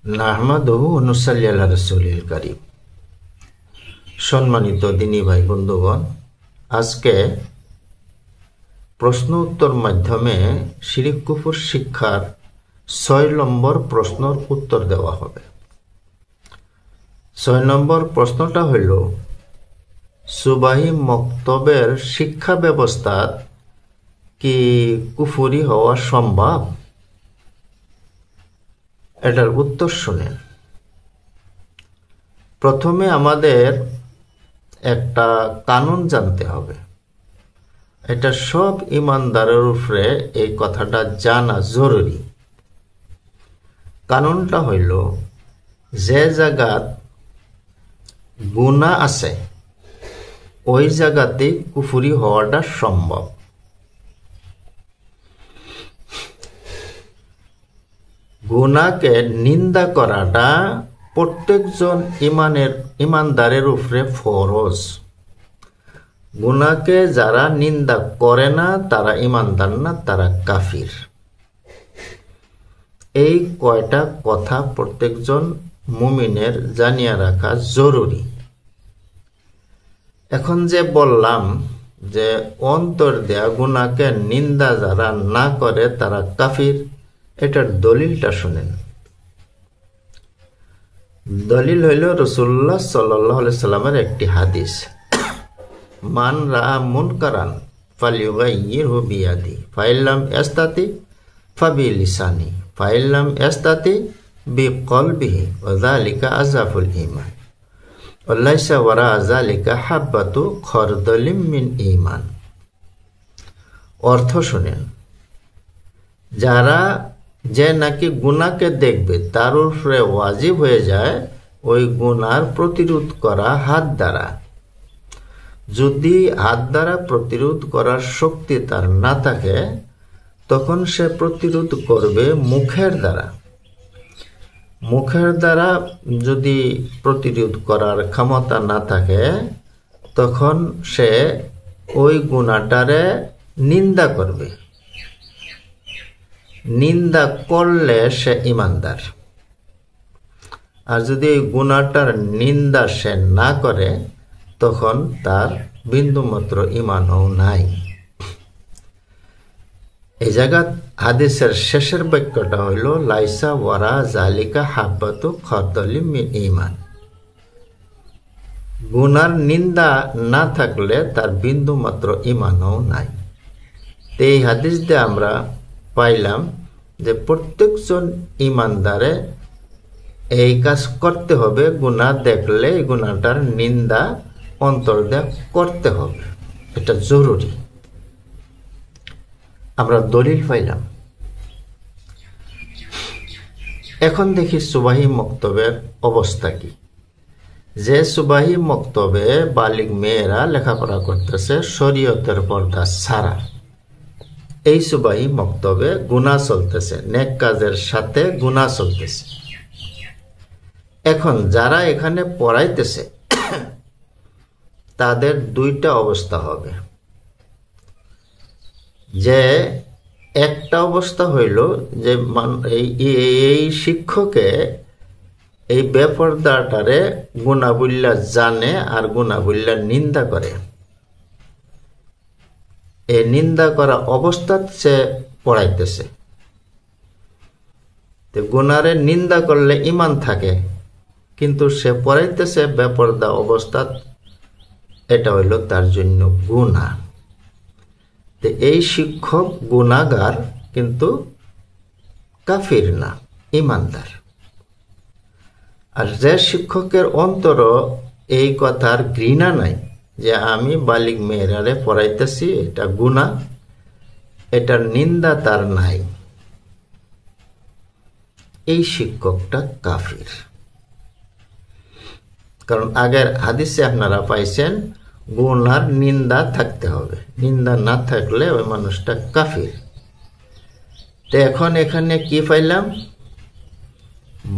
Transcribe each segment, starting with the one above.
নাহমাদুহু ওয়া নুসাল্লি আলা রাসূলিল কারীম। সম্মানিত দিনী ভাই বন্ধুগণ, আজকে প্রশ্ন উত্তর মাধ্যমে শিরক কুফর শিক্ষার ৬ নম্বর প্রশ্নের উত্তর দেওয়া হবে। ৬ নম্বর প্রশ্নটা হইল, সুবাহি মক্তবের শিক্ষা ব্যবস্থা কি কুফরি হওয়া সম্ভব? এটার উত্তর শুনেন। প্রথমে আমাদের একটা কানুন জানতে হবে। এটা সব ইমানদারের উপরে এই কথাটা জানা জরুরি। কানুনটা হইল, যে জায়গাত গুনাহ আছে ওই জায়গাতে কুফরি হওয়াটা সম্ভব। গুনাহকে নিন্দা করাটা প্রত্যেকজন ইমানদারের উপরে ফরজ। গুনাহকে যারা নিন্দা করে না তারা ইমানদার না, তারা কাফির। এই কয়টা কথা প্রত্যেকজন মুমিনের জানিয়ে রাখা জরুরি। এখন যে বললাম যে অন্তর দেয়া গুনাহকে নিন্দা যারা না করে তারা কাফির, এটার দলিলটা শুনেন। দলিল হইল রাসূলুল্লাহ সাল্লাল্লাহু আলাইহি সাল্লামের একটি হাদিস, মান রাআ মুনকারান ফালিয়ুগাইয়িরহু বিয়াদি ফাইল্লাম ইস্তাতি ফাবিলিসানি ফাইল্লাম ইস্তাতি বিকলবিহি ওয়া যালিকা আযাফুল ঈমান ওয়া লাইসা ওয়ারা যালিকা হাব্বাতু খরদালিম মিন ঈমান। অর্থ শুনেন, যারা যে নাকি গুনাহকে দেখবে তার উপরে ওয়াজিব হয়ে যায় ওই গুনার প্রতিরোধ করা হাত দ্বারা। যদি হাত দ্বারা প্রতিরোধ করার শক্তি তার না থাকে তখন সে প্রতিরোধ করবে মুখের দ্বারা। মুখের দ্বারা যদি প্রতিরোধ করার ক্ষমতা না থাকে তখন সে ওই গুনাহটারে নিন্দা করবে। নিন্দা করলে সে ইমানদার। আর যদি এই গুনাহটার নিন্দা সে না করে তখন তার বিন্দুমাত্র ঈমানও নাই। এই জায়গা হাদিসের শেষের বাক্যটা হইল, লাইসা ওয়ারা জালিকা হাব্বাতু খরদালিম মিন ঈমান। গুনার নিন্দা না থাকলে তার বিন্দুমাত্র ঈমানও নাই। এই হাদিস দিয়ে আমরা পাইলাম যে প্রত্যেকজন ইমানদারে এই কাজ করতে হবে। গুনাহ দেখলে এই গুনাহটার নিন্দা অন্তর দিয়ে করতে হবে, এটা জরুরি। আমরা দলিল পাইলাম। এখন দেখি সুবাহি মক্তবের অবস্থা কি। যে সুবাহি মক্তবে বালিগ মেয়েরা লেখাপড়া করতেছে শরীয়তের পর্দা ছাড়া, এই সুবাহি মক্তবে গুনাহ চলতেছে, নেক কাজের সাথে গুনাহ চলতেছে। এখন যারা এখানে পড়াইতেছে তাদের দুইটা অবস্থা হবে। যে একটা অবস্থা হইল যে এই শিক্ষকে এই বেপরদাটারে গুনাহ বইল্লা জানে আর গুনাহ বইল্লা নিন্দা করে। এই নিন্দা করা অবস্থাত সে পড়াইতেছে। গুনারে নিন্দা করলে ঈমান থাকে, কিন্তু সে পড়াইতেছে বেপরদা অবস্থাত, এটা হইল তার জন্য গুনাহ। এই শিক্ষক গুনাহগার কিন্তু কাফির না, ঈমানদার। আর যে শিক্ষকের অন্তর এই কথার ঘৃণা নাই যে আমি বালিগ মেয়েরারে পড়াইতেছি, এটা গুনাহ, এটার নিন্দা তার নাই, এই শিক্ষকটা কাফির। কারণ আগের হাদিসে আপনারা পাইছেন গুনার নিন্দা থাকতে হবে, নিন্দা না থাকলে ওই মানুষটা কাফির। তো এখন এখানে কি পাইলাম?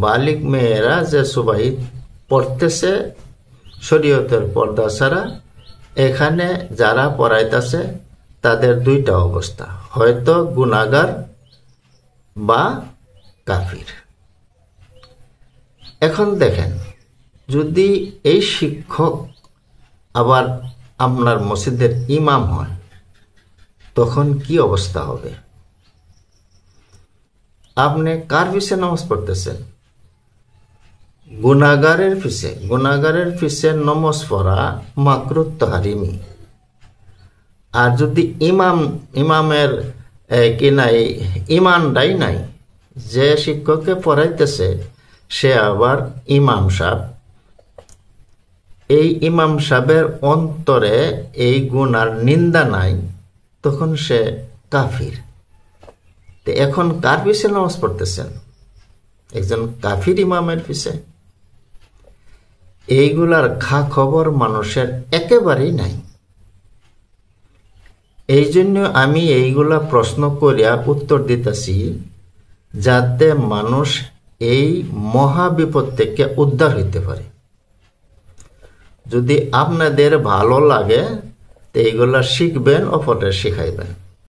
বালিগ মেয়েরা যে সুবাহি পড়তেছে শরীয়তের পর্দা ছাড়া, এখানে যারা পড়াইতেছে তাদের দুইটা অবস্থা, হয়তো গুনাহগার বা কাফির। এখন দেখেন, যদি এই শিক্ষক আবার আপনার মসজিদের ইমাম হয়, তখন কি অবস্থা হবে? আপনি কার পিছে নামাজ পড়তেছেন? গুনাহগারের পিছে নামাজ পড়া মাকরুহ তাহরিমি। আর যদি ইমামের কি নাই, ইমানটাই নাই, যে শিক্ষককে পড়াইতেছে সে আবার ইমাম সাহেব, এই ইমাম সাহেবের অন্তরে এই গুনার নিন্দা নাই, তখন সে কাফির। তো এখন কার পিছে নামাজ পড়তেছেন? একজন কাফির ইমামের পিছে। এইগুলার খবর মানুষের একেবারেই নাই। এই জন্য আমি এইগুলা প্রশ্ন করিয়া উত্তর দিতেছি, যাতে মানুষ এই মহাবিপদ থেকে উদ্ধার হইতে পারে। যদি আপনাদের ভালো লাগে তো এইগুলা শিখবেন, অপরের শিখাইবেন।